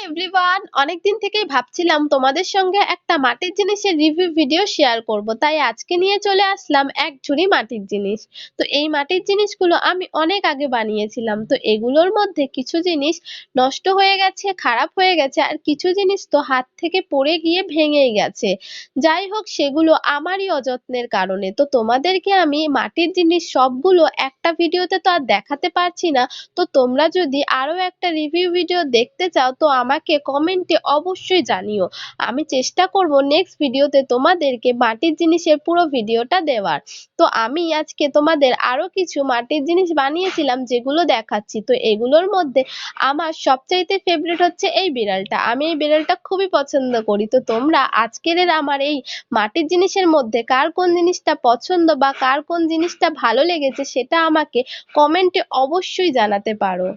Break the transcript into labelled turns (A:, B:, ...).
A: Everyone, অনেকদিন থেকেই ভাবছিলাম তোমাদের সঙ্গে একটা মাটির জিনিসের রিভিউ ভিডিও শেয়ার করব, তাই আজকে নিয়ে চলে আসলাম এক ঝুড়ি মাটির জিনিস। তো এই মাটির জিনিসগুলো আমি অনেক আগে বানিয়েছিলাম। তো এগুলোর মধ্যে কিছু জিনিস নষ্ট হয়ে গেছে, খারাপ হয়ে গেছে, আর কিছু জিনিস তো হাত থেকে পড়ে গিয়ে ভেঙেই গেছে। যাই হোক, সেগুলো আমারই অযত্নের কারণে। তো তোমাদেরকে আমি মাটির জিনিস সবগুলো একটা ভিডিওতে তো আর দেখাতে পারছি না। তো তোমরা যদি আরো একটা রিভিউ ভিডিও দেখতে চাও তো আমাকে কমেন্টে অবশ্যই জানিও। আমি চেষ্টা করব নেক্সট ভিডিওতে তোমাদেরকে মাটির জিনিসের পুরো ভিডিওটা দেওয়ার। তো আমি আজকে তোমাদের আরো কিছু মাটির জিনিস বানিয়েছিলাম যেগুলো দেখাচ্ছি। তো এগুলোর মধ্যে আমার সবচাইতে ফেভারিট হচ্ছে এই বিড়ালটা। আমি এই বিড়ালটা খুবই পছন্দ করি। তো তোমরা আজকের আমার এই মাটির জিনিসের মধ্যে কার কোন জিনিসটা পছন্দ বা কার কোন জিনিসটা ভালো লেগেছে সেটা আমাকে কমেন্টে অবশ্যই জানাতে পারো।